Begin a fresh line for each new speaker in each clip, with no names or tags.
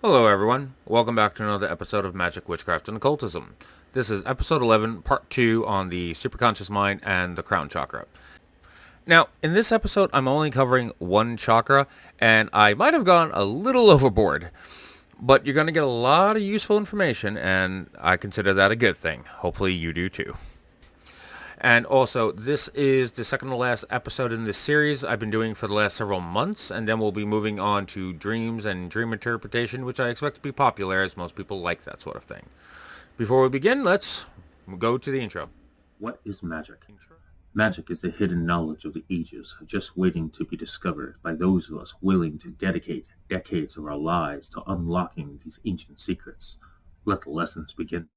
Hello everyone, welcome back to another episode of Magick Witchcraft and Occultism. This is episode 11, part 2 on the superconscious mind and the crown chakra. Now, in this episode, I'm only covering one chakra, and I might have gone a little overboard. But you're going to get a lot of useful information, and I consider that a good thing. Hopefully you do too. And also, this is the second to last episode in this series I've been doing for the last several months, and then we'll be moving on to dreams and dream interpretation, which I expect to be popular as most people like that sort of thing. Before we begin, let's go to the intro.
What is magic? Magic is the hidden knowledge of the ages, just waiting to be discovered by those of us willing to dedicate decades of our lives to unlocking these ancient secrets. Let the lessons begin.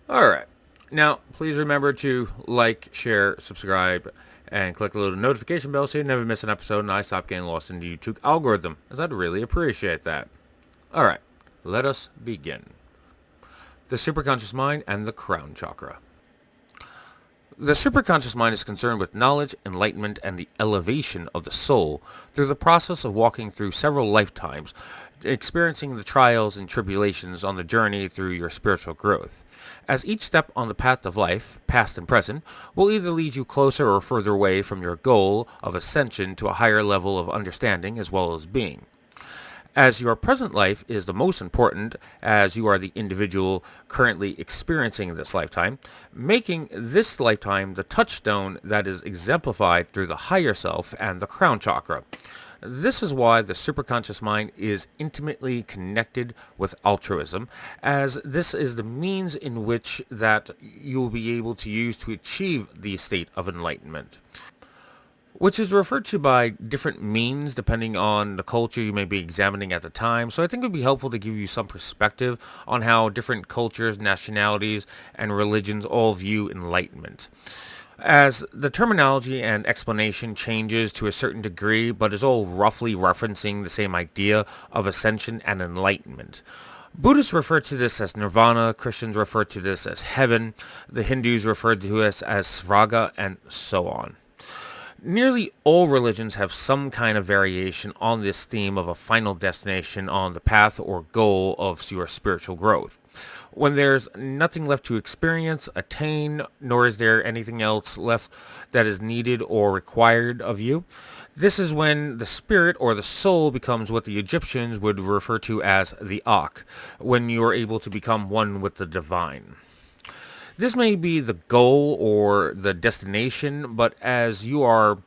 Alright. Now, please remember to like, share, subscribe, and click the little notification bell so you never miss an episode and I stop getting lost in the YouTube algorithm, as I'd really appreciate that. Alright, let us begin. The superconscious mind and the crown chakra. The superconscious mind is concerned with knowledge, enlightenment, and the elevation of the soul through the process of walking through several lifetimes, experiencing the trials and tribulations on the journey through your spiritual growth. As each step on the path of life, past and present, will either lead you closer or further away from your goal of ascension to a higher level of understanding as well as being. As your present life is the most important, as you are the individual currently experiencing this lifetime, making this lifetime the touchstone that is exemplified through the higher self and the crown chakra. This is why the superconscious mind is intimately connected with altruism, as this is the means in which that you will be able to use to achieve the state of enlightenment, which is referred to by different means depending on the culture you may be examining at the time. So I think it would be helpful to give you some perspective on how different cultures, nationalities, and religions all view enlightenment, as the terminology and explanation changes to a certain degree, but is all roughly referencing the same idea of ascension and enlightenment. Buddhists refer to this as nirvana, Christians refer to this as heaven, the Hindus refer to this as svarga, and so on. Nearly all religions have some kind of variation on this theme of a final destination on the path or goal of your spiritual growth. When there's nothing left to experience, attain, nor is there anything else left that is needed or required of you, this is when the spirit or the soul becomes what the Egyptians would refer to as the Akh, when you are able to become one with the divine. This may be the goal or the destination, but as you are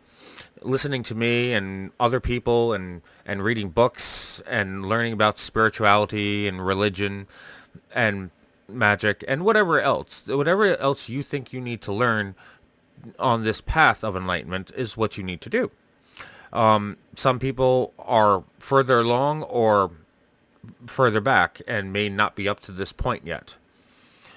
listening to me and other people and reading books and learning about spirituality and religion and magic and whatever else you think you need to learn on this path of enlightenment is what you need to do. Some people are further along or further back and may not be up to this point yet.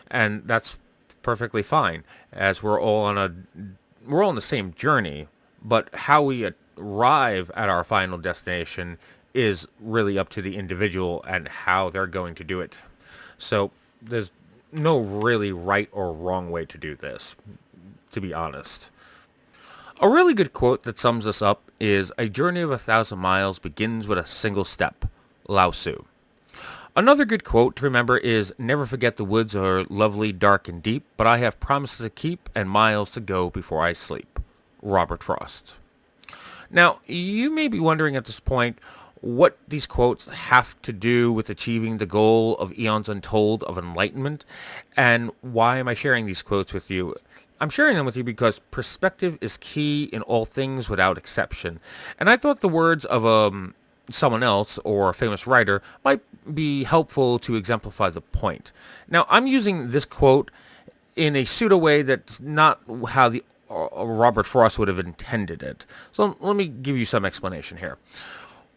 And that's perfectly fine, as we're all on the same journey, but how we arrive at our final destination is really up to the individual and how they're going to do it. So there's no really right or wrong way to do this, to be honest. A really good quote that sums this up is, "A journey of 1,000 miles begins with a single step." Lao Tzu. Another good quote to remember is, "Never forget the woods are lovely, dark, and deep, but I have promises to keep and miles to go before I sleep." Robert Frost. Now, you may be wondering at this point what these quotes have to do with achieving the goal of eons untold of enlightenment, and why am I sharing these quotes with you? I'm sharing them with you because perspective is key in all things without exception, and I thought the words of someone else or a famous writer might be helpful to exemplify the point. Now, I'm using this quote in a pseudo way that's not how the Robert Frost would have intended it. So let me give you some explanation here.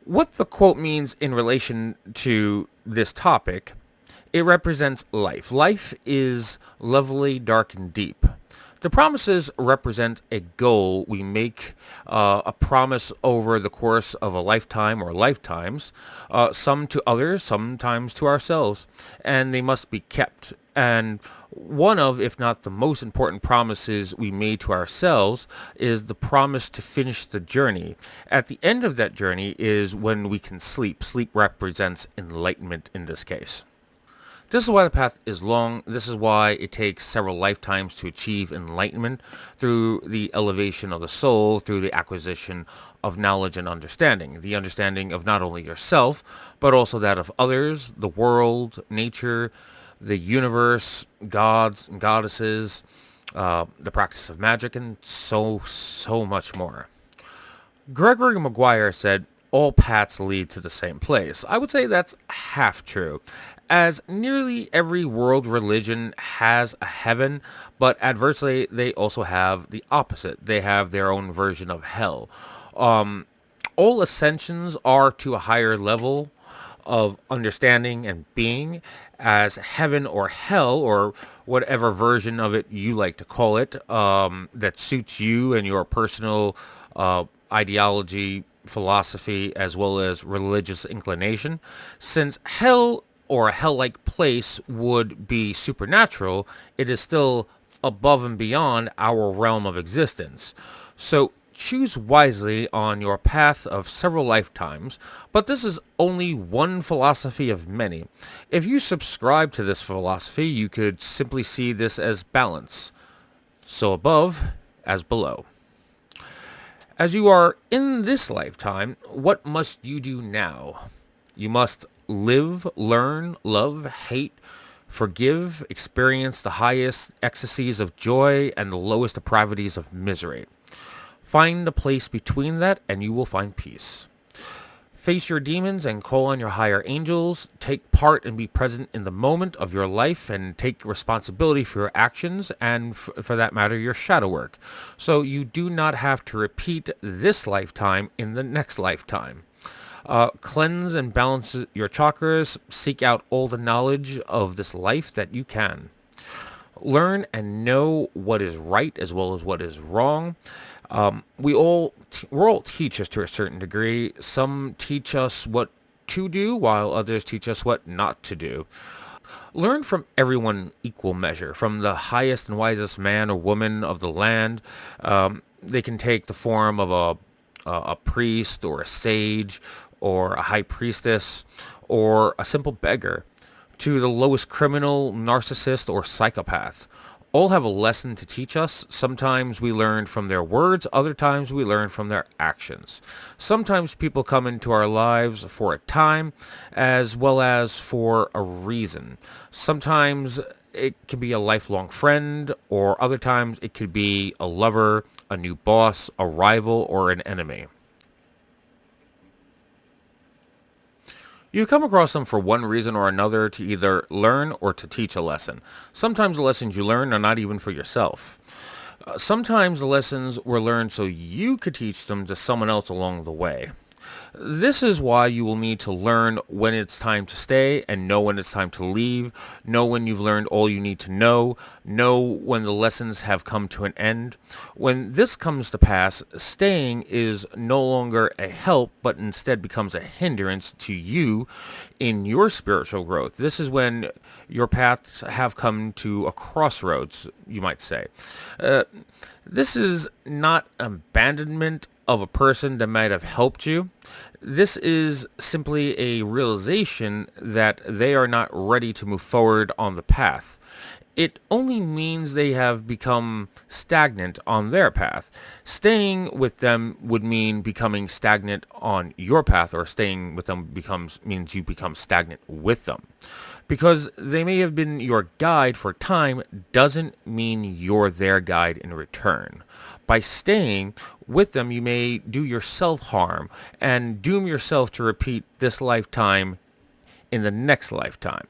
What the quote means in relation to this topic, it represents life. Life is lovely, dark, and deep. The promises represent a goal we make, a promise over the course of a lifetime or lifetimes, some to others, sometimes to ourselves, and they must be kept. And one of, if not the most important promises we made to ourselves is the promise to finish the journey. At the end of that journey is when we can sleep. Sleep represents enlightenment in this case. This is why the path is long. This is why it takes several lifetimes to achieve enlightenment through the elevation of the soul, through the acquisition of knowledge and understanding. The understanding of not only yourself, but also that of others, the world, nature, the universe, gods and goddesses, the practice of magic, and so much more. Gregory Maguire said, all paths lead to the same place. I would say that's half true, as nearly every world religion has a heaven, but adversely, they also have the opposite. They have their own version of hell. All ascensions are to a higher level of understanding and being, as heaven or hell, or whatever version of it you like to call it, that suits you and your personal ideology, philosophy, as well as religious inclination. Since hell or a hell-like place would be supernatural, it is still above and beyond our realm of existence. So choose wisely on your path of several lifetimes, but this is only one philosophy of many. If you subscribe to this philosophy, you could simply see this as balance. So above as below. As you are in this lifetime, what must you do now? You must live, learn, love, hate, forgive, experience the highest ecstasies of joy and the lowest depravities of misery. Find a place between that and you will find peace. Face your demons and call on your higher angels. Take part and be present in the moment of your life and take responsibility for your actions and, for that matter, your shadow work. So you do not have to repeat this lifetime in the next lifetime. Cleanse and balance your chakras. Seek out all the knowledge of this life that you can. Learn and know what is right as well as what is wrong. We're all teachers to a certain degree. Some teach us what to do, while others teach us what not to do. Learn from everyone equal measure, from the highest and wisest man or woman of the land. They can take the form of a priest or a sage or a high priestess or a simple beggar, to the lowest criminal, narcissist, or psychopath. All have a lesson to teach us. Sometimes we learn from their words, other times we learn from their actions. Sometimes people come into our lives for a time as well as for a reason. Sometimes it can be a lifelong friend, or other times it could be a lover, a new boss, a rival, or an enemy. You come across them for one reason or another, to either learn or to teach a lesson. Sometimes the lessons you learn are not even for yourself. Sometimes the lessons were learned so you could teach them to someone else along the way. This is why you will need to learn when it's time to stay and know when it's time to leave, know when you've learned all you need to know when the lessons have come to an end. When this comes to pass, staying is no longer a help, but instead becomes a hindrance to you in your spiritual growth. This is when your paths have come to a crossroads, you might say. This is not abandonment of a person that might have helped you. This is simply a realization that they are not ready to move forward on the path. It only means they have become stagnant on their path. Staying with them would mean becoming stagnant on your path, or staying with them means you become stagnant with them. Because they may have been your guide for time doesn't mean you're their guide in return. By staying with them, you may do yourself harm and doom yourself to repeat this lifetime in the next lifetime.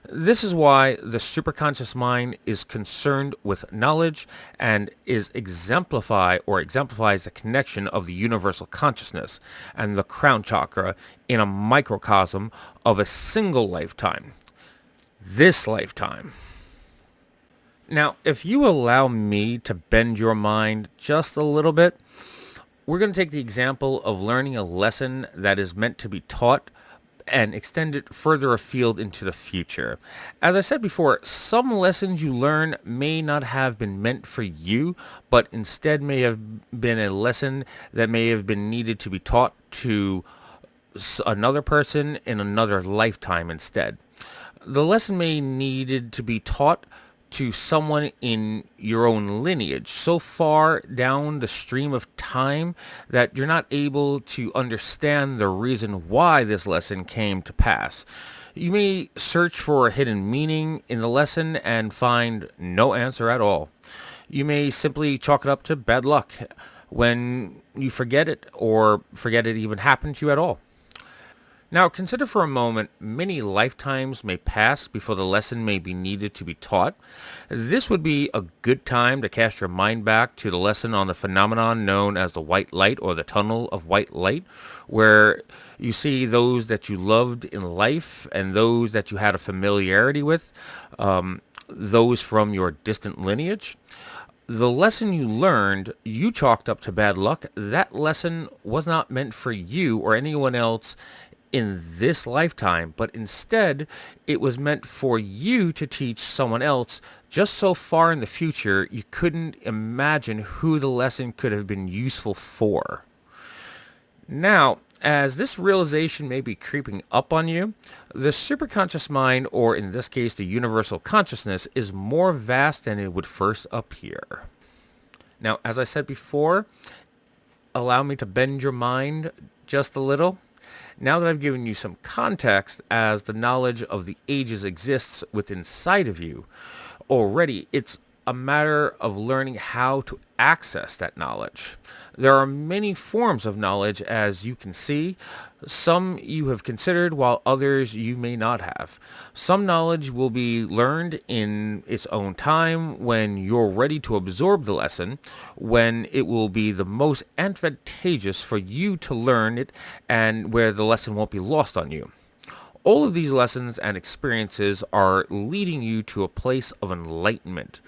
This is why the superconscious mind is concerned with knowledge and exemplifies the connection of the universal consciousness and the crown chakra in a microcosm of a single lifetime. This lifetime. Now, if you allow me to bend your mind just a little bit, we're going to take the example of learning a lesson that is meant to be taught and extend it further afield into the future. As I said before, some lessons you learn may not have been meant for you, but instead may have been a lesson that may have been needed to be taught to another person in another lifetime instead. The lesson may needed to be taught to someone in your own lineage so far down the stream of time that you're not able to understand the reason why this lesson came to pass. You may search for a hidden meaning in the lesson and find no answer at all. You may simply chalk it up to bad luck when you forget it or forget it even happened to you at all. Now, consider for a moment, many lifetimes may pass before the lesson may be needed to be taught. This would be a good time to cast your mind back to the lesson on the phenomenon known as the white light or the tunnel of white light, where you see those that you loved in life and those that you had a familiarity with, those from your distant lineage. The lesson you learned, you chalked up to bad luck. That lesson was not meant for you or anyone else in this lifetime, but instead it was meant for you to teach someone else just so far in the future you couldn't imagine who the lesson could have been useful for. Now, as this realization may be creeping up on you, the superconscious mind, or in this case the universal consciousness, is more vast than it would first appear. Now, as I said before, allow me to bend your mind just a little. Now that I've given you some context as the knowledge of the ages exists within inside of you, already it's a matter of learning how to access that knowledge. There are many forms of knowledge, as you can see. Some you have considered, while others you may not have. Some knowledge will be learned in its own time when you're ready to absorb the lesson, when it will be the most advantageous for you to learn it, and where the lesson won't be lost on you. All of these lessons and experiences are leading you to a place of enlightenment.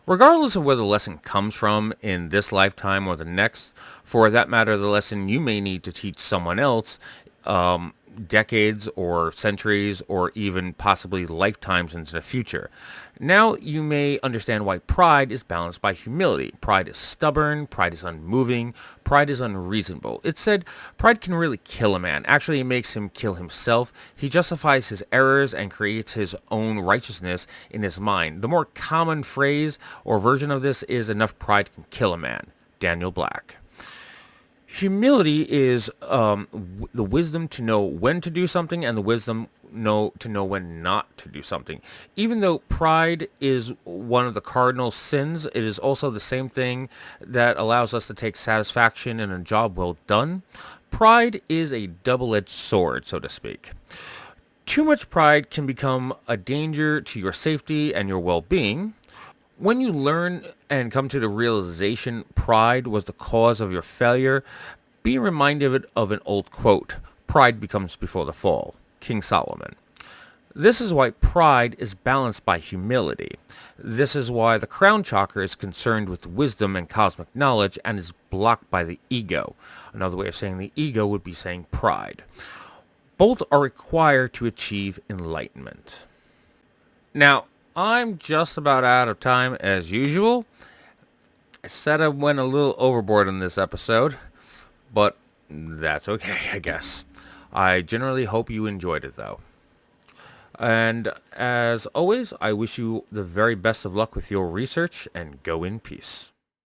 Regardless of where the lesson comes from in this lifetime or the next, for that matter, the lesson you may need to teach someone else, decades or centuries or even possibly lifetimes into the future. Now you may understand why pride is balanced by humility. Pride is stubborn, pride is unmoving, pride is unreasonable. It's said pride can really kill a man. Actually, it makes him kill himself. He justifies his errors and creates his own righteousness in his mind. The more common phrase or version of this is enough pride can kill a man. Daniel Black. Humility is the wisdom to know when to do something and the wisdom to know when not to do something. Even though pride is one of the cardinal sins, it is also the same thing that allows us to take satisfaction in a job well done. Pride is a double-edged sword, so to speak. Too much pride can become a danger to your safety and your well-being. When you learn and come to the realization pride was the cause of your failure, be reminded of an old quote, "Pride becomes before the fall," King Solomon. This is why pride is balanced by humility. This is why the crown chakra is concerned with wisdom and cosmic knowledge and is blocked by the ego. Another way of saying the ego would be saying pride. Both are required to achieve enlightenment. Now, I'm just about out of time as usual. I said I went a little overboard in this episode, but that's okay, I guess. I generally hope you enjoyed it, though. And as always, I wish you the very best of luck with your research, and go in peace.